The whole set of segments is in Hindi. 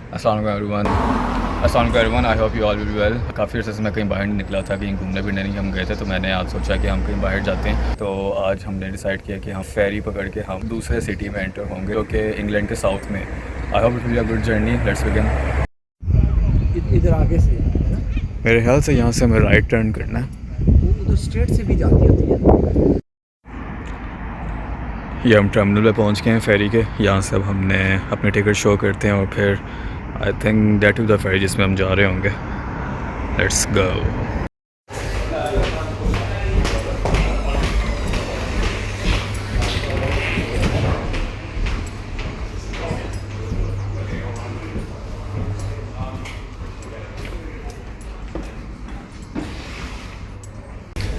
अस्सलाम वालेकुम everyone, I hope you all will be well. काफ़ी अर्से से मैं कहीं बाहर नहीं निकला था, कहीं घूमने फिरने नहीं हम गए थे, तो मैंने आज सोचा कि हम कहीं बाहर जाते हैं। तो आज हमने डिसाइड किया कि हम फेरी पकड़ के हम दूसरे सिटी में एंटर होंगे जो कि इंग्लैंड के साउथ में। आई hope it will be a good journey. Let's begin. इधर आगे से है ना, मेरे ख्याल से यहाँ से हमें राइट टर्न करना है। वो उधर स्ट्रेट से भी जाती होती है। ये हम टर्मिनल पे पहुँच गए हैं फेरी के। यहाँ से अब हमने अपनी टिकट शो करते हैं और फिर I think that is the ferry जिसमें हम जा रहे होंगे। Let's go.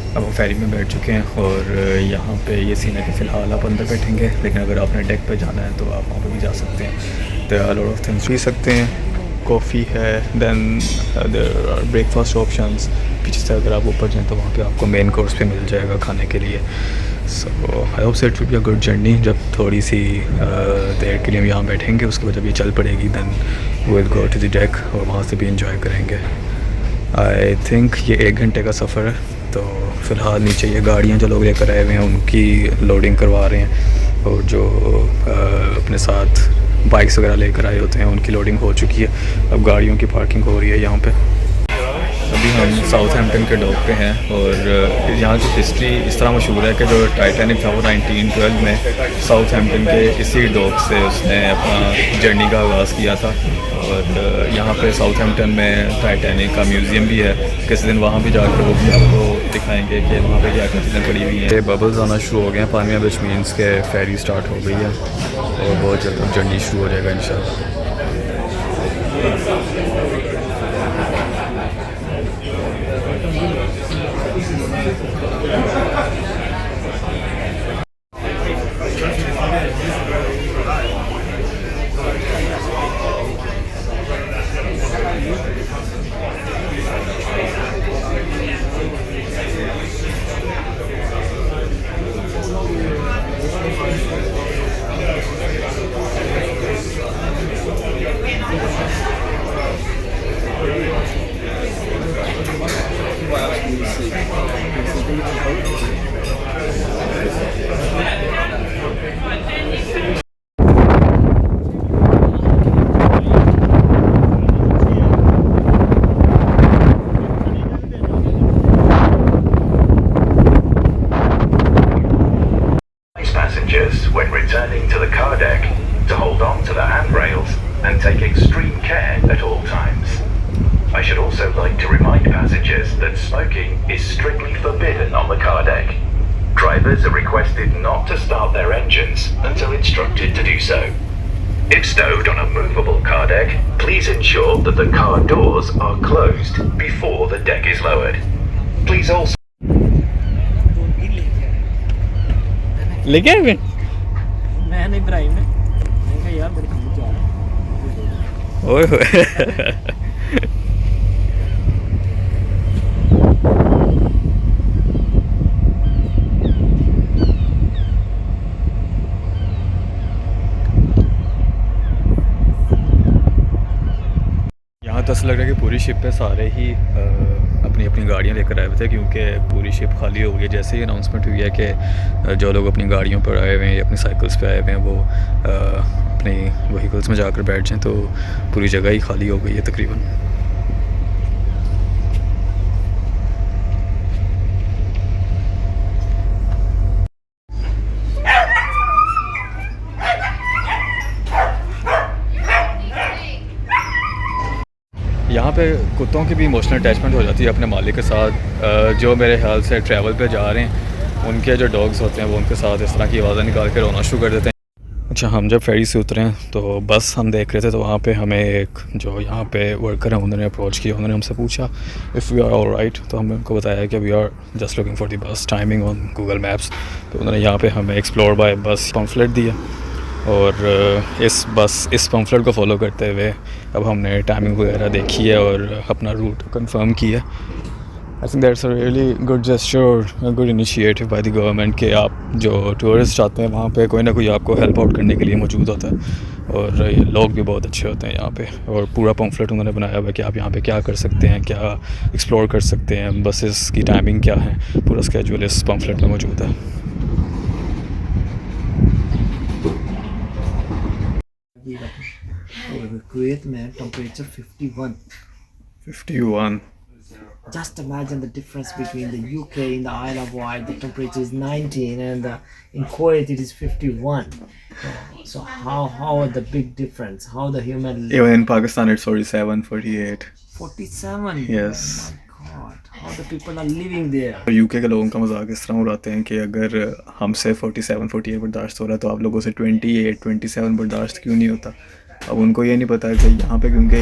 अब हम फेरी में बैठ चुके हैं और यहाँ पे ये सीन है कि फ़िलहाल आप अंदर बैठेंगे, लेकिन अगर आपने डेक पे जाना है तो आप वहाँ पे भी जा सकते हैं। There are lot of things पी सकते हैं, कॉफ़ी है, then there are breakfast options. पीछे से अगर आप ऊपर जाएँ तो वहाँ पे आपको मेन कोर्स पे मिल जाएगा खाने के लिए। So I hope it will be a good journey. जब थोड़ी सी देर के लिए हम यहाँ बैठेंगे, उसके बाद जब ये चल पड़ेगी then we will go to the deck और वहाँ से भी इंजॉय करेंगे। आई थिंक ये 1 घंटे का सफ़र है। तो फ़िलहाल नीचे ये गाड़ियाँ जो लोग लेकर आए हुए हैं उनकी लोडिंग करवा रहे हैं, और जो अपने साथ बाइक्स वगैरह लेकर आए होते हैं उनकी लोडिंग हो चुकी है। अब गाड़ियों की पार्किंग हो रही है यहाँ पे। अभी हम साउथहैम्पटन के डॉक पे हैं और यहाँ की हिस्ट्री इस तरह मशहूर है कि जो टाइटैनिक था वो 1912 में साउथहैम्पटन के इसी डॉक से उसने अपना जर्नी का आगाज़ किया था। और यहाँ पे साउथहैम्पटन में टाइटैनिक का म्यूज़ियम भी है। किसी दिन वहाँ भी जाकर वो भी आपको दिखाएंगे कि वहाँ पे क्या क्या चीज़ें पड़ी हुई हैं। बबल्स आना शुरू हो गए हैं पानी में, विच मीन्स के फेरी स्टार्ट हो गई है और बहुत जल्द जर्नी शुरू हो जाएगा इंशाल्लाह। Passengers, when returning to the car deck, to hold on to the handrails and take extreme care at all times. I should also like to remind passengers that smoking is strictly forbidden on the car deck. Drivers are requested not to start their engines until instructed to do so. If stowed on a movable car deck, please ensure that the car doors are closed before the deck is lowered. Please also लेके आए मैं नहीं इब्राहिम ने, मैं कहा यार बड़ी दूर जा रहा है। ओए होए। यहाँ तो ऐसा लग रहा है कि पूरी शिप पे सारे ही अपनी अपनी गाड़ियाँ लेकर आए हुए थे, क्योंकि पूरी शिप खाली हो गई है। जैसे ही अनाउंसमेंट हुई है कि जो लोग अपनी गाड़ियों पर आए हुए हैं या अपनी साइकिल्स पे आए हुए हैं वो अपनी व्हीकल्स में जाकर बैठ जाएं, तो पूरी जगह ही खाली हो गई है तकरीबन। यहाँ पे कुत्तों की भी इमोशनल अटैचमेंट हो जाती है अपने मालिक के साथ। जो मेरे ख्याल से ट्रैवल पे जा रहे हैं उनके जो डॉग्स होते हैं वो उनके साथ इस तरह की आवाज़ें निकाल के रोना शुरू कर देते हैं। अच्छा, हम जब फेरी से उतरे हैं तो बस हम देख रहे थे, तो वहाँ पे हमें एक जो यहाँ पे वर्कर हैं उन्होंने अप्रोच किया। उन्होंने हमसे पूछा if we are all right, तो हमने उनको बताया कि we are just looking for the bus timing on Google Maps. तो उन्होंने यहाँ पे हमें एक्सप्लोर बाय बस पम्फलेट दिया और इस पम्फलेट को फॉलो करते हुए अब हमने टाइमिंग वगैरह देखी है और अपना रूट कंफर्म किया। I think that's a really good gesture और good initiative by the government कि आप जो टूरिस्ट आते हैं वहाँ पे कोई ना कोई आपको हेल्प आउट करने के लिए मौजूद होता है। और ये लोग भी बहुत अच्छे होते हैं यहाँ पे, और पूरा पम्फलेट उन्होंने बनाया हुआ है कि आप यहाँ पे क्या कर सकते हैं, क्या एक्सप्लोर कर सकते हैं, बसेस की टाइमिंग क्या है, पूरा स्केड्यूल इस पम्फलेट में मौजूद है। Kuwait में temperature 51. 51 Just imagine the difference between the UK in the Isle of Wight, the temperature is 19, and in Kuwait it is 51. So how are the big difference? How the human Even in Pakistan it's 47, 48. 47? Yes. Oh my God, how the people are living there? और यूके के लोगों का मजाक इस तरह उड़ाते हैं कि अगर हमसे 47, 48 बर्दाश्त हो रहा है तो आप लोगों से 28, 27 बर्दाश्त क्यों नहीं होता। अब उनको ये नहीं पता कि यहाँ पे क्योंकि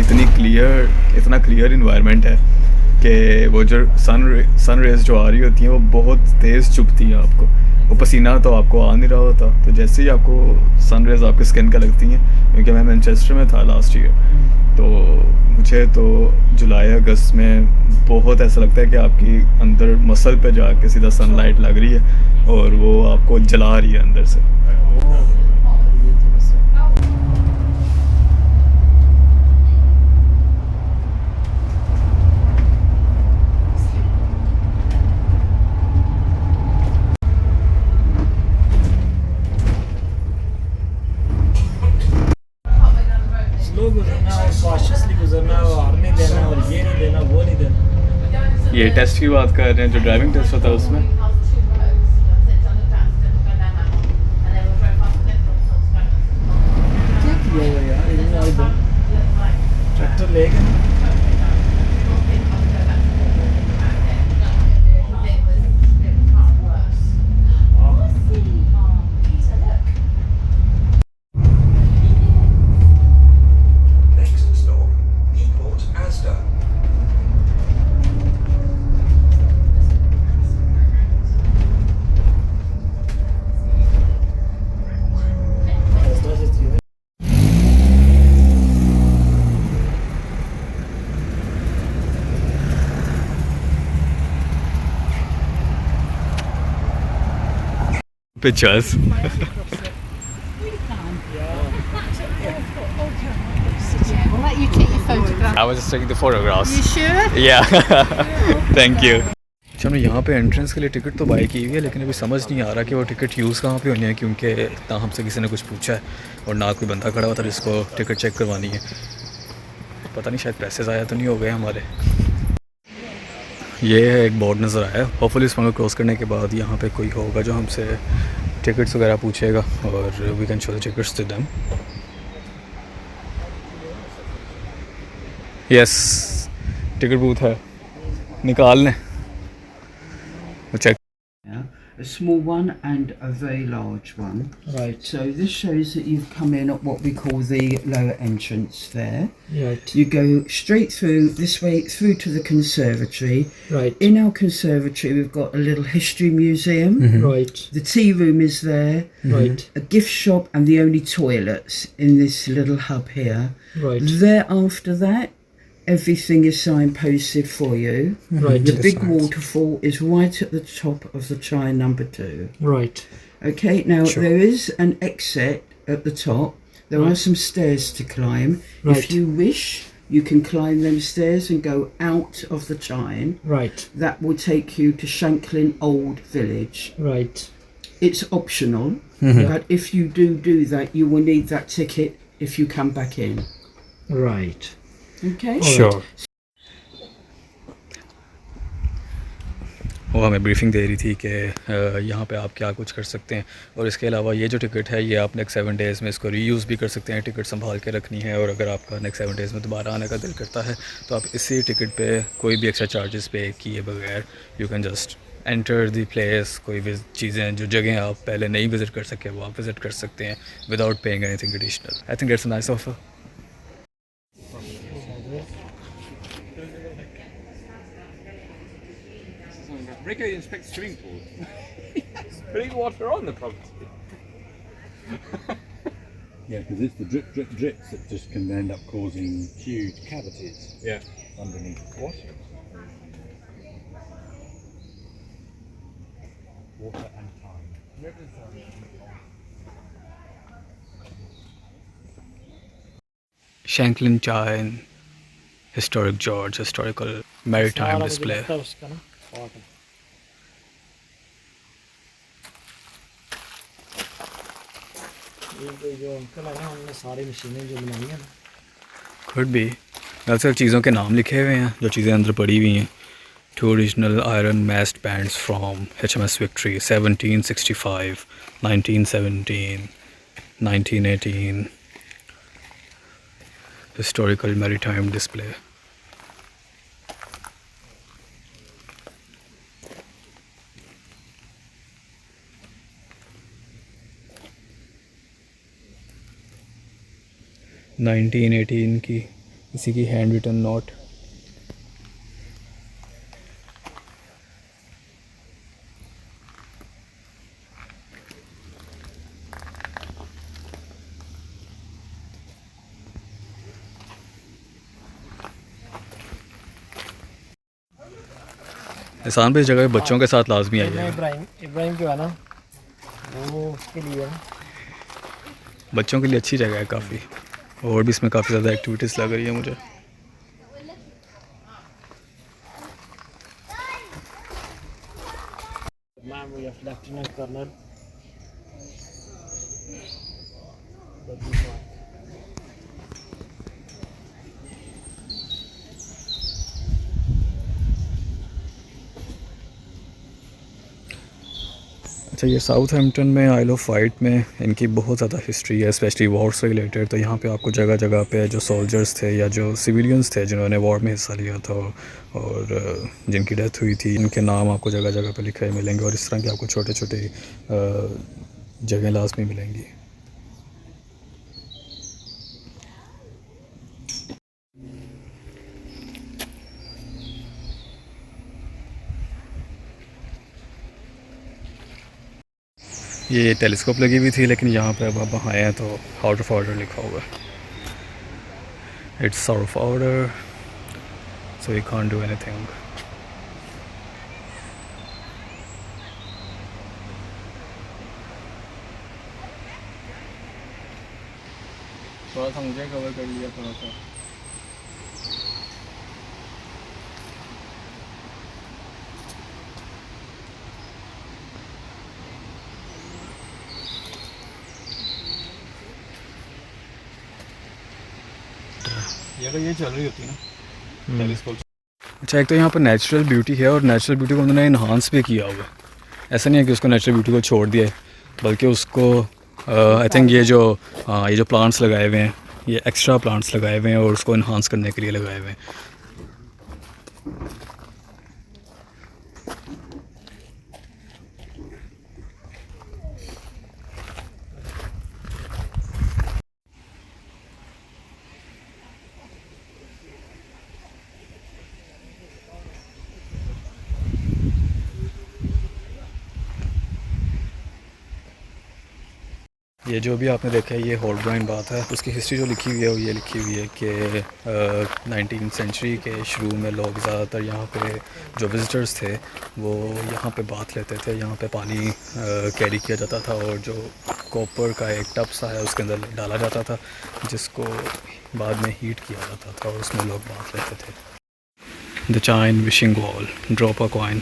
इतना क्लियर इन्वायरमेंट है कि वो जो सन रेज जो आ रही होती हैं वो बहुत तेज़ चुभती हैं आपको, वो पसीना तो आपको आ नहीं रहा होता, तो जैसे ही आपको सन रेज आपके स्किन का लगती हैं, क्योंकि मैं मैनचेस्टर में था लास्ट ईयर, तो मुझे तो जुलाई अगस्त में बहुत ऐसा लगता है कि आपकी अंदर मसल पे जाके सीधा सनलाइट लग रही है और वो आपको जला रही है अंदर से। स्लो गुजरना और कॉशियसली गुजरना और हार नहीं देना और ये नहीं देना वो नहीं देना। ये टेस्ट की बात कर रहे हैं, जो ड्राइविंग टेस्ट होता है उसमें क्या किया हुआ यार इन्होंने ट्रैक्टर ले गए। pictures. We'll let you take your photograph. I was just taking the photographs. You sure? Yeah. Thank you. अच्छा, हमने यहाँ पे एंट्रेंस के लिए टिकट तो बाई की हुई है, लेकिन अभी समझ नहीं आ रहा कि वो टिकट यूज़ कहाँ पे होनी है, क्योंकि ना हमसे किसी ने कुछ पूछा है और ना कोई बंदा खड़ा हुआ था जिसको टिकट चेक करवानी है। पता नहीं शायद पैसे ज़ाया तो नहीं हो गए हमारे। ये है एक बोर्ड नज़र आया, होपफुली इस को क्रॉस करने के बाद यहाँ पे कोई होगा जो हमसे टिकट्स वगैरह पूछेगा और we can show the tickets to them. Yes, ticket booth है, निकाल लें check. A small one and a very large one. Right. So this shows that you've come in at what we call the lower entrance there. Right. You go straight through this way through to the conservatory. Right. In our conservatory we've got a little history museum. Right. The tea room is there. Right. A gift shop and the only toilets in this little hub here. Right. There after that everything is signposted for you. Right. The big waterfall is right at the top of the Chai number 2. Right. Okay, now Sure. there is an exit at the top. There are some stairs to climb. Right. If you wish, you can climb them stairs and go out of the Chine. Right. That will take you to Shanklin Old Village. Right. It's optional, but if you do that, you will need that ticket if you come back in. Right. Okay? Sure. वो हमें ब्रीफिंग दे रही थी कि यहाँ पे आप क्या कुछ कर सकते हैं, और इसके अलावा ये जो टिकट है ये आप नेक्स्ट 7 डेज़ में इसको रीयूज़ भी कर सकते हैं, टिकट संभाल के रखनी है, और अगर आपका नेक्स्ट 7 डेज़ में दोबारा आने का दिल करता है तो आप इसी टिकट पे कोई भी एक्स्ट्रा चार्जेस पे किए बगैर you can just enter the place. कोई भी चीज़ें जो जगह आप पहले नहीं विज़िट कर सके वो आप विज़िट कर सकते हैं without paying anything additional. I think that's a nice offer. Rico inspects swimming pools. Putting water on the property. Yeah, because it's the drips that just can end up causing huge cavities Yeah. underneath. What? water and time. Shanklin Chine, Historic George, Historical Maritime Display. उसका ना और ये जो अंकल है ना उन्होंने सारी मशीनें जो बनाई हैं ना Could be. दरअसल चीज़ों के नाम लिखे हुए हैं जो चीज़ें अंदर पड़ी हुई हैं. Two original iron mast bands from HMS Victory, 1765, 1917, 1918. Historical Maritime Display. (1918) की किसी की हैंड रिटन नोट. एहसान भाई इस जगह पे बच्चों के साथ लाजमी आइए. इब्राहिम जो है ना वो उसके लिए है. बच्चों के लिए अच्छी जगह है काफ़ी. और भी इसमें काफ़ी ज़्यादा एक्टिविटीज़ लग रही है मुझे. Memory of Lieutenant Colonel. अच्छा, ये साउथ हैम्पटन में आइल ऑफ वाइट में इनकी बहुत ज़्यादा हिस्ट्री है, स्पेशली वॉर से रिलेटेड. तो यहाँ पे आपको जगह जगह पे जो सोल्जर्स थे या जो सिविलियंस थे जिन्होंने वॉर में हिस्सा लिया था और जिनकी डेथ हुई थी, उनके नाम आपको जगह जगह पे लिखे मिलेंगे. और इस तरह के आपको छोटे छोटे जगह लाजमी मिलेंगी. ये टेलीस्कोप लगी हुई थी लेकिन यहाँ पे अब आप आए हैं तो आउट ऑफ ऑर्डर लिखा हुआ है. It's out of order so you can't do anything. थोड़ा सा मुझे कवर कर लिया थोड़ा सा. ये चल रही होती है ना टेलीस्कोप. अच्छा, एक तो यहाँ पर नेचुरल ब्यूटी है और नेचुरल ब्यूटी को उन्होंने इन्हांस भी किया हुआ है. ऐसा नहीं है कि उसको नेचुरल ब्यूटी को छोड़ दिया है, बल्कि उसको आई थिंक ये जो प्लांट्स लगाए हुए हैं, ये एक्स्ट्रा प्लांट्स लगाए हुए हैं और उसको इन्हांस करने के लिए लगाए हुए हैं. ये जो भी आपने देखा है ये होल्ब्राइन बात है. उसकी हिस्ट्री जो लिखी हुई है वो ये लिखी हुई है कि 19th सेंचुरी के शुरू में लोग ज़्यादातर यहाँ पे जो विज़िटर्स थे वो यहाँ पे बाथ लेते थे. यहाँ पे पानी कैरी किया जाता था और जो कॉपर का एक टब सा है उसके अंदर डाला जाता था जिसको बाद में हीट किया जाता था और उसमें लोग बाथ लेते थे. The China wishing wall, drop a coin.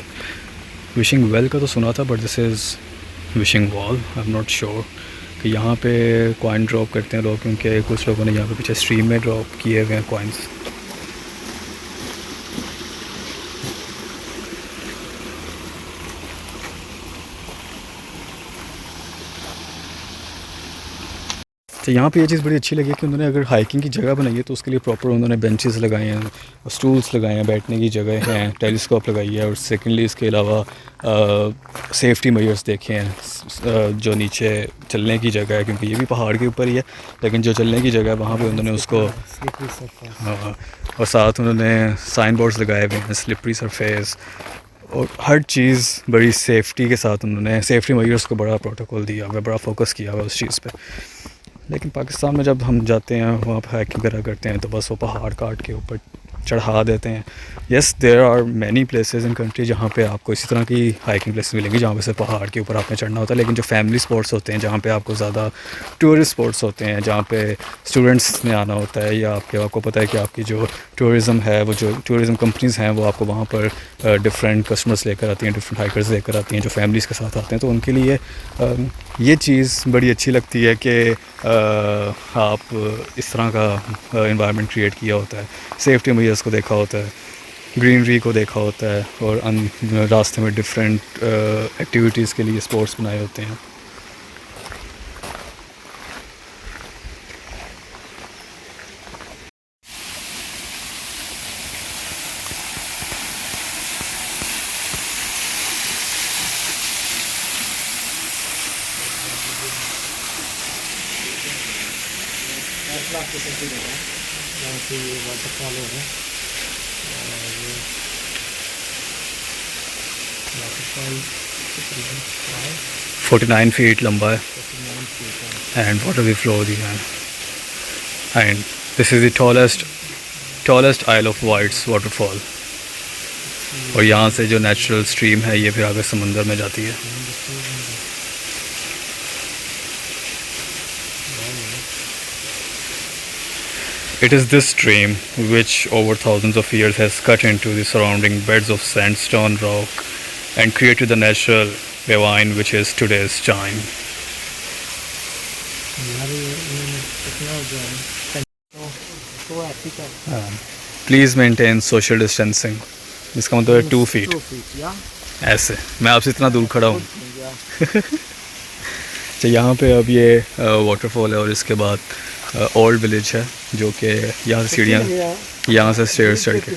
Wishing well का तो सुना था but this is wishing wall. I am not sure कि यहाँ पे कॉइन ड्रॉप करते हैं लोग, क्योंकि कुछ लोगों ने यहाँ पे पीछे स्ट्रीम में ड्रॉप किए हुए हैं कॉइन्स. तो यहाँ पे ये चीज़ बड़ी अच्छी लगी कि उन्होंने अगर हाइकिंग की जगह बनाई है तो उसके लिए प्रॉपर उन्होंने बेंचेस लगाए हैं, स्टूल्स लगाए हैं, बैठने की जगह हैं, टेलीस्कोप लगाई है. और सेकेंडली इसके अलावा सेफ्टी मेजर्स देखे हैं. जो नीचे चलने की जगह है, क्योंकि ये भी पहाड़ के ऊपर ही है, लेकिन जो चलने की जगह है वहाँ पे उन्होंने उसको और साथ उन्होंने साइन बोर्ड्स लगाए हुए हैं, स्लिपरी सरफेस, और हर चीज़ बड़ी सेफ्टी के साथ उन्होंने सेफ्टी मेजर्स को बड़ा प्रोटोकॉल दिया हुआ, बड़ा फोकस किया हुआ उस चीज़ पे. लेकिन पाकिस्तान में जब हम जाते हैं वहाँ पर हाइकिंग वगैरह करते हैं तो बस वो पहाड़ काट के ऊपर चढ़ा देते हैं। Yes, there are many places in country जहाँ पे आपको इसी तरह की हाइकिंग प्लेसेस मिलेंगी जहाँ पे से पहाड़ के ऊपर आपने चढ़ना होता है, लेकिन जो फैमिली स्पॉट्स होते हैं जहाँ पे आपको ज़्यादा टूरिस्ट स्पॉट्स होते हैं, जहाँ पे स्टूडेंट्स ने आना होता है, या आपको पता है कि आपकी जो टूरिज़्म है, वो जो टूरिज़्म कंपनीज़ हैं वो आपको वहाँ पर डिफरेंट कस्टमर्स लेकर आती हैं, डिफरेंट हाइकर्स लेकर आती हैं जो फैमिलीज़ के साथ आते हैं। तो उनके लिए ये चीज़ बड़ी अच्छी लगती है कि आप इस तरह का इन्वायरमेंट क्रिएट किया होता है, सेफ्टी मेजर्स को देखा होता है, ग्रीनरी को देखा होता है, और रास्ते में डिफरेंट एक्टिविटीज़ के लिए स्पोर्ट्स बनाए होते हैं। जहाँ से ये वाटरफॉल हो रहा है, और वाटरफॉल 49 फीट लंबा है, एंड वाटर भी फ्लो दी है, and this is the tallest Isle of Wight's waterfall. और यहाँ से जो नेचुरल स्ट्रीम है ये फिर आगे समंदर में जाती है। It is this stream which over thousands of years has cut into the surrounding beds of sandstone rock and created the natural ravine which is today's Chine. Please maintain social distancing. इसका मतलब है 2 feet. ऐसे मैं आपसे इतना दूर खड़ा हूँ। तो यहाँ पे अब ये वाटरफॉल है, और इसके बाद ओल्ड विलेज है जो कि यहाँ से सीढ़ियाँ, यहाँ से स्टेयर्स चढ़ के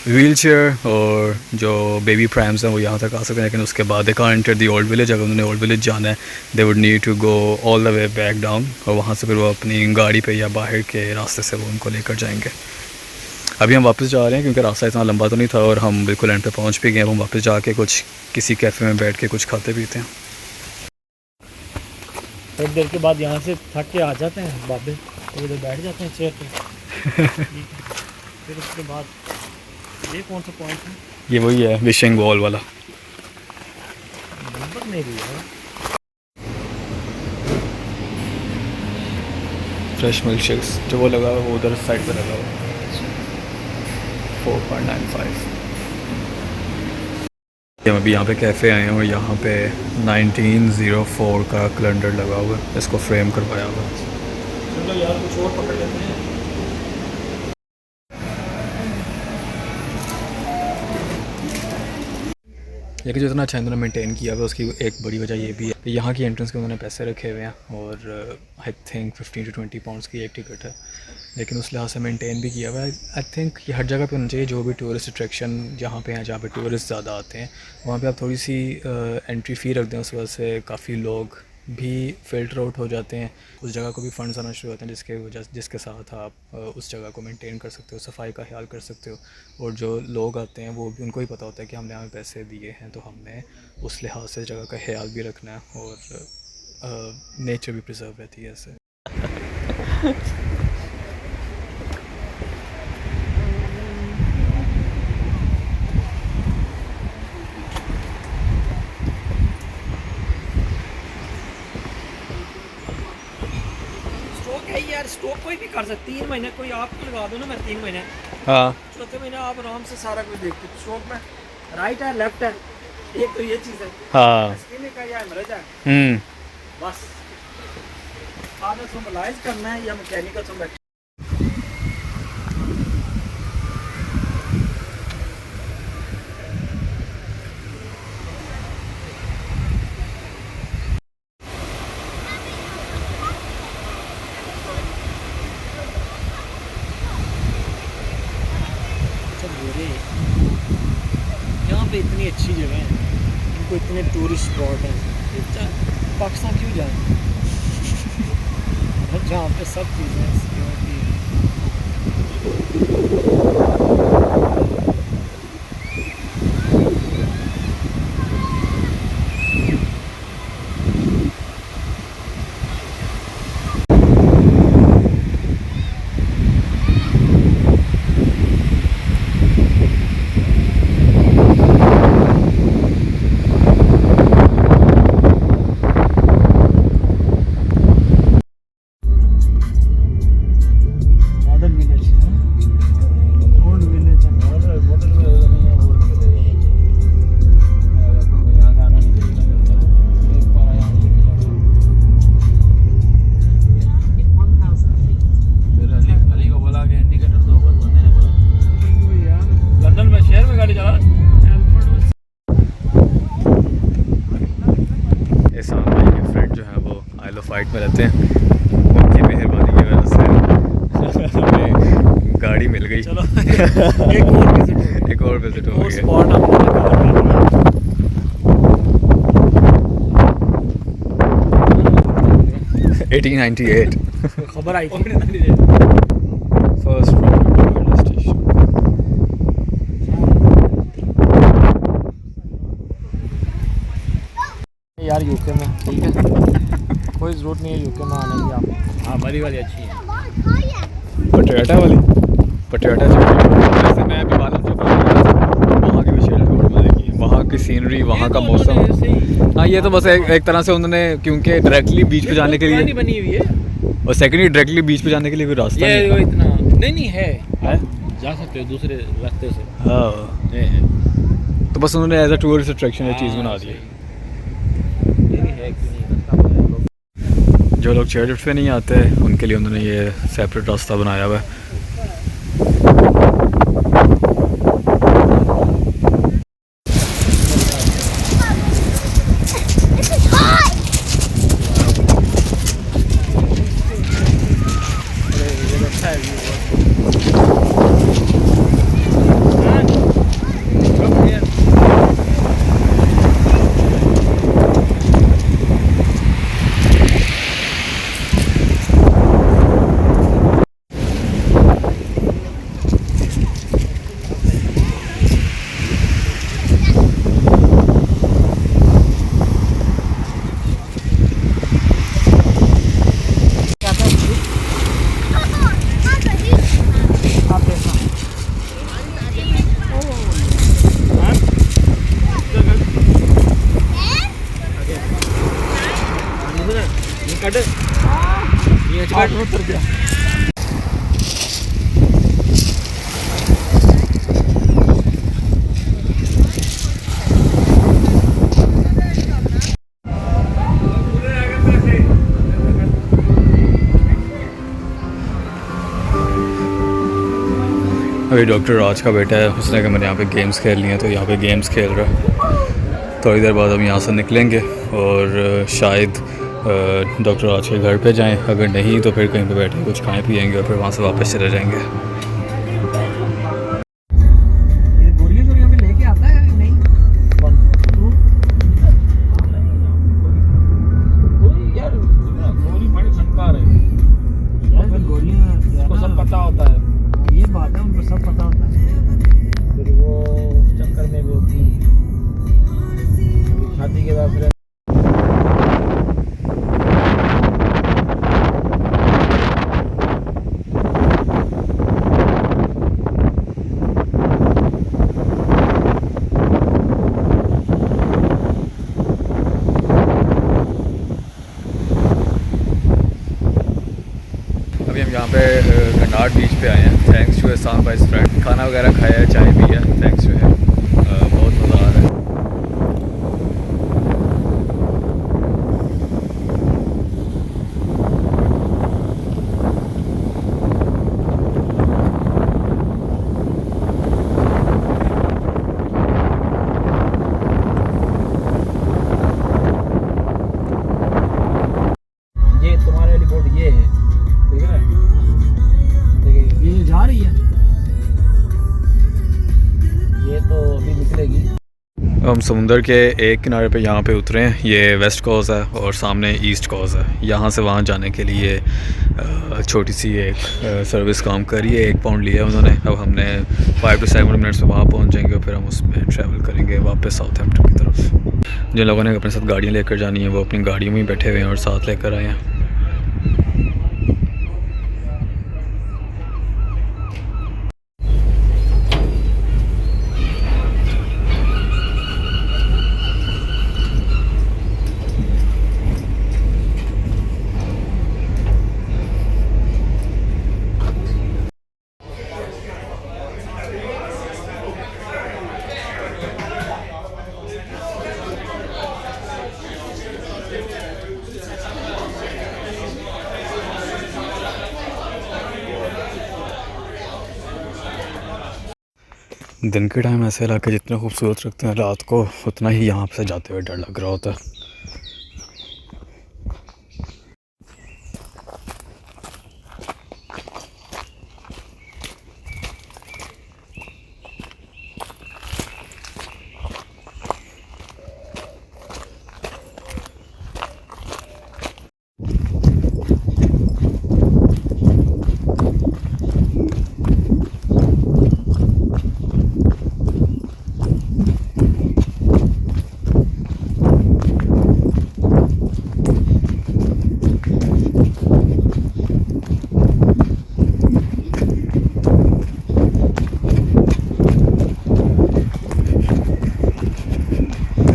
व्हील चेयर और जो बेबी प्रैम्स हैं वो यहाँ तक आ सकते हैं, लेकिन उसके बाद they can't enter the old village. अगर उन्होंने ओल्ड विलेज जाना है they would need to go all the way back down, और वहाँ से फिर वो अपनी गाड़ी पे या बाहर के रास्ते से वो उनको लेकर जाएंगे। अभी हम वापस जा रहे हैं क्योंकि रास्ता इतना लंबा तो नहीं था, और हम बिल्कुल एंड पे पहुँच भी गए। अब हम वापस जाके कुछ किसी कैफ़े में बैठ के कुछ खाते पीते हैं। थोड़ी देर के बाद यहाँ से थक के आ जाते हैं बाबे, तो उधर बैठ जाते हैं चेयर पे। फिर उसके बाद ये कौन सा पॉइंट है? ये वही है विशिंग वॉल वाला। नंबर नहीं दिया है। फ्रेश मिल्क शेक्स जो वो लगा हुआ वो उधर साइड पे लगा हुआ 4.95। हम अभी यहाँ पे कैफ़े आए हैं और यहाँ पे 1904 का कैलेंडर लगा हुआ है, इसको फ्रेम करवाया हुआ है। चलो यार कुछ और पकड़ लेते हैं। लेकिन जो इतना अच्छा इन्होंने मेंटेन किया हुआ उसकी एक बड़ी वजह ये भी है कि यहाँ की एंट्रेंस के उन्होंने पैसे रखे हुए हैं, और आई थिंक 15 to 20 पाउंड्स की एक टिकट है, लेकिन उस लिहाज से मेंटेन भी किया हुआ है। आई थिंक ये हर जगह पे होना चाहिए, जो भी टूरिस्ट अट्रैक्शन जहाँ पे हैं, जहाँ पे टूरिस्ट ज़्यादा आते हैं, वहाँ पे आप थोड़ी सी एंट्री फ़ी रख दें, उस वजह से काफ़ी लोग भी फ़िल्टर आउट हो जाते हैं, उस जगह को भी फंड्स आना शुरू होते हैं, जिसके साथ आप उस जगह को मेंटेन कर सकते हो, सफाई का ख्याल कर सकते हो। और जो लोग आते हैं वो भी, उनको ही पता होता है कि हमने हमें पैसे दिए हैं, तो हमने उस लिहाज से जगह का ख्याल भी रखना है, और नेचर भी प्रिजर्व रहती है ऐसे। यार स्टॉक कोई भी कर सकती है, 3 महीने कोई आप लगा दो ना, मैं 3 महीने, हाँ, चौथे महीने आप आराम से सारा कुछ देखते हो। स्टॉक में राइट है लेफ्ट है, एक तो ये चीज़ है, हाँ, स्किन का या एमरेज है, बस आपने सिंबलाइज करना है या मैकेनिकल सिंबल। यहाँ पे इतनी अच्छी जगह है, इनको इतने टूरिस्ट स्पॉट हैं, पाकिस्तान क्यों जाए जहाँ पे सब चीज़ें सिक्योरिटी है। फ़ाइट में रहते हैं, उनकी मेहरबानी की वजह से हमें गाड़ी मिल गई। चलो एक और विजिट हो गई। स्पॉट हमने कवर कर लिया। 1898 खबर आई थी फर्स्ट रेलवे स्टेशन। यार यूके में, ठीक है कोई ज़रूरत नहीं है यूके में आने की। आप हाँ बड़ी वाली अच्छी है। पटियाला वाली पटियाला जैसे मैं अभी बालम चौक वहाँ की भी शेल्ड रोड में देखी, वहाँ की सीनरी, वहाँ का मौसम। हाँ ये तो बस एक तरह से उन्होंने, क्योंकि डायरेक्टली बीच पे जाने के लिए बनी हुई है और सेकेंडली डायरेक्टली बीच पे जाने के लिए कोई रास्ता ये नहीं इतना नहीं है, है। जा सकते हो दूसरे रास्ते से। हाँ ये है। तो बस उन्होंने एज अ टूरिस्ट अट्रैक्शन ये चीज़ बना दी है। ये भी है कि नहीं रास्ता। जो लोग चेयर लिफ्ट पे नहीं आते उनके लिए उन्होंने ये सेपरेट रास्ता बनाया हुआ है। अभी डॉक्टर राज का बेटा है, उसने कहा मैंने यहाँ पे गेम्स खेलनी है, तो यहाँ पे गेम्स खेल रहा है। थोड़ी देर बाद हम यहाँ से निकलेंगे और शायद डॉक्टर राज के घर पे जाएं, अगर नहीं तो फिर कहीं पे बैठे कुछ खाएं पिएंगे और फिर वहाँ से वापस चले जाएंगे। ये गोलियां भी लेके आता है या नहीं? यार गोली बड़ी खनकार है, यार गोलियां उसको सब पता होता है। ये बात है, उनको सब पता होता है। फिर वो उस चक्कर में भी होती शादी के बाद फिर अभी हम यहाँ पे गंडार बीच पे आए हैं, थैंक्स टू एहसान भाई फ्रेंड। खाना वगैरह खाया है, चाय पी है, थैंक्स टू है, बहुत मज़ा आ रहा है। ये तुम्हारे वाली बोट ये है, देख रहे हैं? देखिए ये जा रही है। ये तो अभी निकलेगी। हम समुंदर के एक किनारे पे यहाँ पे उतरे हैं, ये वेस्ट कोस्ट है और सामने ईस्ट कोस्ट है। यहाँ से वहाँ जाने के लिए छोटी सी एक सर्विस काम करी है, 1 पाउंड लिया उन्होंने। अब हमने 5 to 7 मिनट्स में वहाँ पहुँच जाएंगे और फिर हम उसमें ट्रैवल करेंगे वापस साउथहैम्पटन की तरफ। जिन लोगों ने अपने साथ गाड़ियाँ लेकर जानी है वो अपनी गाड़ियों में ही बैठे हुए हैं और साथ लेकर आए हैं। दिन के टाइम ऐसे इलाके जितने खूबसूरत रखते हैं, रात को उतना ही यहाँ से जाते हुए डर लग रहा होता है। हैं।